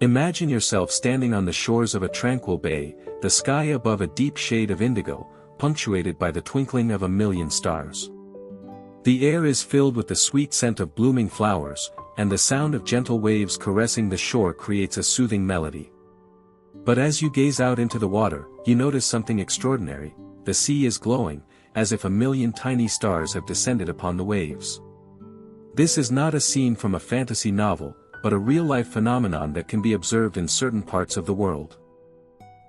Imagine yourself standing on the shores of a tranquil bay, the sky above a deep shade of indigo, punctuated by the twinkling of a million stars. The air is filled with the sweet scent of blooming flowers, and the sound of gentle waves caressing the shore creates a soothing melody. But as you gaze out into the water, you notice something extraordinary. The sea is glowing, as if a million tiny stars have descended upon the waves. This is not a scene from a fantasy novel, but a real-life phenomenon that can be observed in certain parts of the world.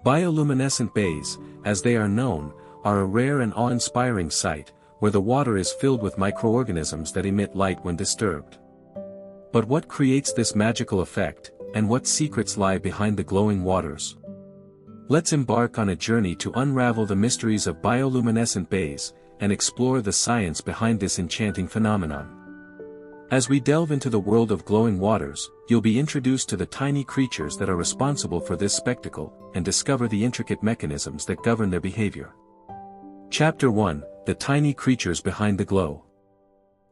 Bioluminescent bays, as they are known, are a rare and awe-inspiring sight, where the water is filled with microorganisms that emit light when disturbed. But what creates this magical effect, and what secrets lie behind the glowing waters? Let's embark on a journey to unravel the mysteries of bioluminescent bays, and explore the science behind this enchanting phenomenon. As we delve into the world of glowing waters, you'll be introduced to the tiny creatures that are responsible for this spectacle, and discover the intricate mechanisms that govern their behavior. Chapter 1: The Tiny Creatures Behind the Glow.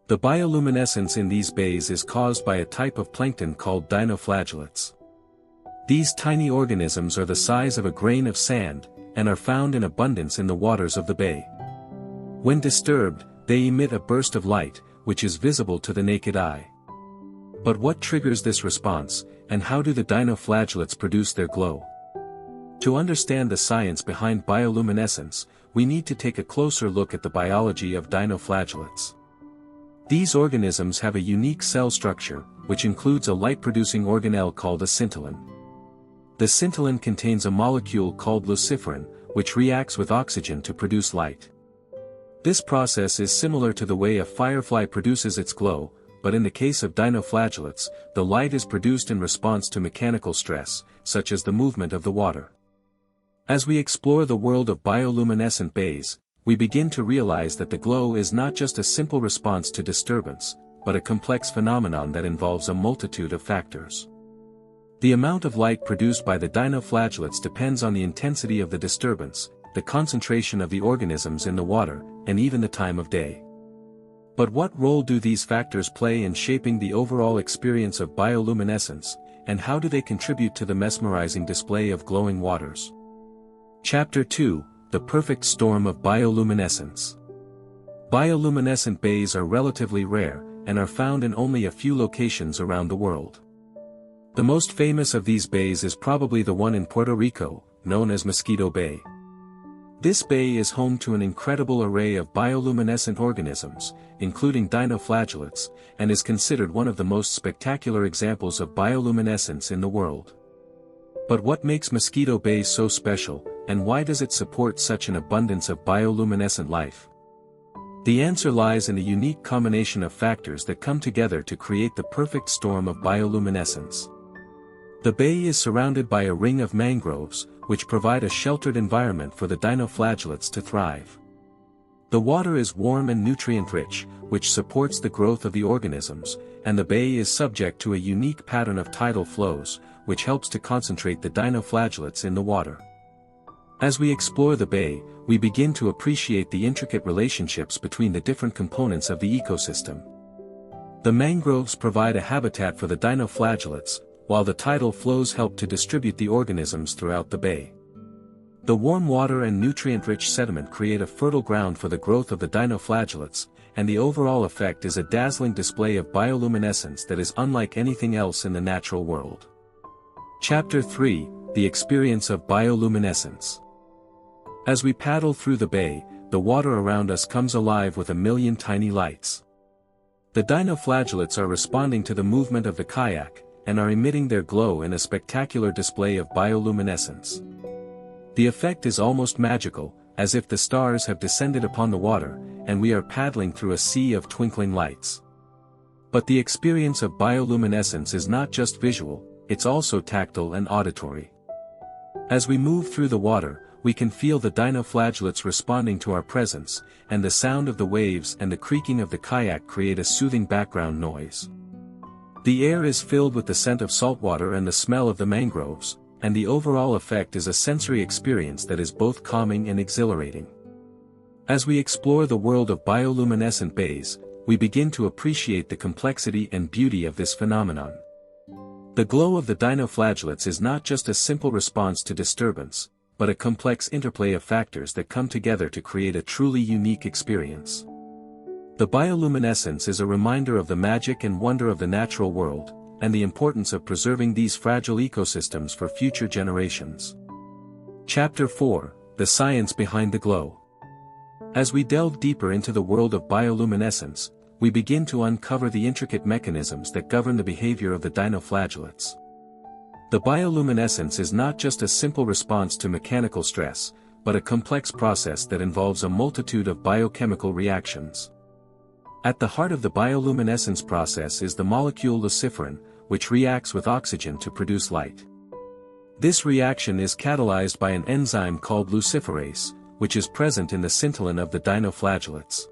The bioluminescence in these bays is caused by a type of plankton called dinoflagellates. These tiny organisms are the size of a grain of sand, and are found in abundance in the waters of the bay. When disturbed, they emit a burst of light, which is visible to the naked eye. But what triggers this response, and how do the dinoflagellates produce their glow? To understand the science behind bioluminescence, we need to take a closer look at the biology of dinoflagellates. These organisms have a unique cell structure, which includes a light-producing organelle called a scintillin. The scintillin contains a molecule called luciferin, which reacts with oxygen to produce light. This process is similar to the way a firefly produces its glow, but in the case of dinoflagellates, the light is produced in response to mechanical stress, such as the movement of the water. As we explore the world of bioluminescent bays, we begin to realize that the glow is not just a simple response to disturbance, but a complex phenomenon that involves a multitude of factors. The amount of light produced by the dinoflagellates depends on the intensity of the disturbance, the concentration of the organisms in the water, and even the time of day. But what role do these factors play in shaping the overall experience of bioluminescence, and how do they contribute to the mesmerizing display of glowing waters? Chapter 2: The Perfect Storm of Bioluminescence. Bioluminescent bays are relatively rare, and are found in only a few locations around the world. The most famous of these bays is probably the one in Puerto Rico, known as Mosquito Bay. This bay is home to an incredible array of bioluminescent organisms, including dinoflagellates, and is considered one of the most spectacular examples of bioluminescence in the world. But what makes Mosquito Bay so special, and why does it support such an abundance of bioluminescent life? The answer lies in a unique combination of factors that come together to create the perfect storm of bioluminescence. The bay is surrounded by a ring of mangroves, which provide a sheltered environment for the dinoflagellates to thrive. The water is warm and nutrient-rich, which supports the growth of the organisms, and the bay is subject to a unique pattern of tidal flows, which helps to concentrate the dinoflagellates in the water. As we explore the bay, we begin to appreciate the intricate relationships between the different components of the ecosystem. The mangroves provide a habitat for the dinoflagellates, while the tidal flows help to distribute the organisms throughout the bay. The warm water and nutrient-rich sediment create a fertile ground for the growth of the dinoflagellates, and the overall effect is a dazzling display of bioluminescence that is unlike anything else in the natural world. Chapter 3: The Experience of Bioluminescence. As we paddle through the bay, the water around us comes alive with a million tiny lights. The dinoflagellates are responding to the movement of the kayak, and are emitting their glow in a spectacular display of bioluminescence. The effect is almost magical, as if the stars have descended upon the water, and we are paddling through a sea of twinkling lights. But the experience of bioluminescence is not just visual, it's also tactile and auditory. As we move through the water, we can feel the dinoflagellates responding to our presence, and the sound of the waves and the creaking of the kayak create a soothing background noise. The air is filled with the scent of saltwater and the smell of the mangroves, and the overall effect is a sensory experience that is both calming and exhilarating. As we explore the world of bioluminescent bays, we begin to appreciate the complexity and beauty of this phenomenon. The glow of the dinoflagellates is not just a simple response to disturbance, but a complex interplay of factors that come together to create a truly unique experience. The bioluminescence is a reminder of the magic and wonder of the natural world, and the importance of preserving these fragile ecosystems for future generations. Chapter 4: The Science Behind the Glow. As we delve deeper into the world of bioluminescence, we begin to uncover the intricate mechanisms that govern the behavior of the dinoflagellates. The bioluminescence is not just a simple response to mechanical stress, but a complex process that involves a multitude of biochemical reactions. At the heart of the bioluminescence process is the molecule luciferin, which reacts with oxygen to produce light. This reaction is catalyzed by an enzyme called luciferase, which is present in the scintillin of the dinoflagellates.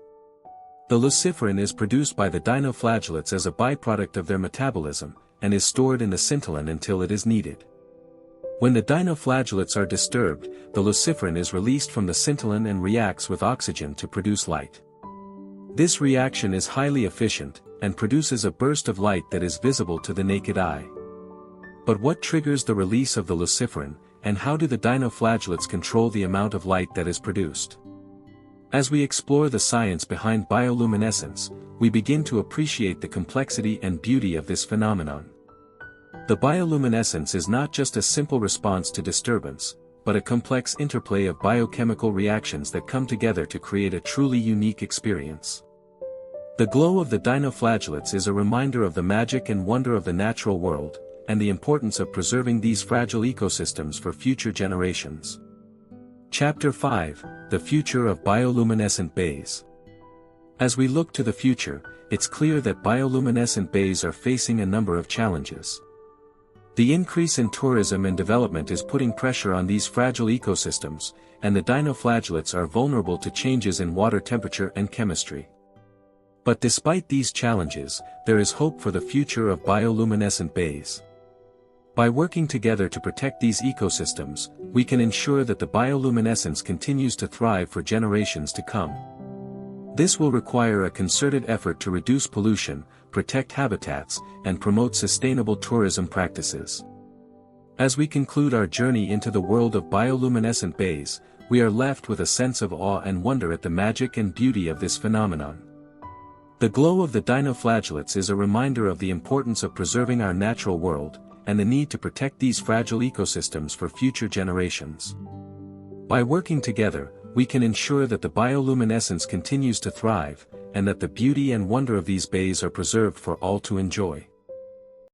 The luciferin is produced by the dinoflagellates as a byproduct of their metabolism, and is stored in the scintillin until it is needed. When the dinoflagellates are disturbed, the luciferin is released from the scintillin and reacts with oxygen to produce light. This reaction is highly efficient, and produces a burst of light that is visible to the naked eye. But what triggers the release of the luciferin, and how do the dinoflagellates control the amount of light that is produced? As we explore the science behind bioluminescence, we begin to appreciate the complexity and beauty of this phenomenon. The bioluminescence is not just a simple response to disturbance, but a complex interplay of biochemical reactions that come together to create a truly unique experience. The glow of the dinoflagellates is a reminder of the magic and wonder of the natural world, and the importance of preserving these fragile ecosystems for future generations. Chapter 5: The Future of Bioluminescent Bays. As we look to the future, it's clear that bioluminescent bays are facing a number of challenges. The increase in tourism and development is putting pressure on these fragile ecosystems, and the dinoflagellates are vulnerable to changes in water temperature and chemistry. But despite these challenges, there is hope for the future of bioluminescent bays. By working together to protect these ecosystems, we can ensure that the bioluminescence continues to thrive for generations to come. This will require a concerted effort to reduce pollution, protect habitats, and promote sustainable tourism practices. As we conclude our journey into the world of bioluminescent bays, we are left with a sense of awe and wonder at the magic and beauty of this phenomenon. The glow of the dinoflagellates is a reminder of the importance of preserving our natural world, and the need to protect these fragile ecosystems for future generations. By working together, we can ensure that the bioluminescence continues to thrive, and that the beauty and wonder of these bays are preserved for all to enjoy.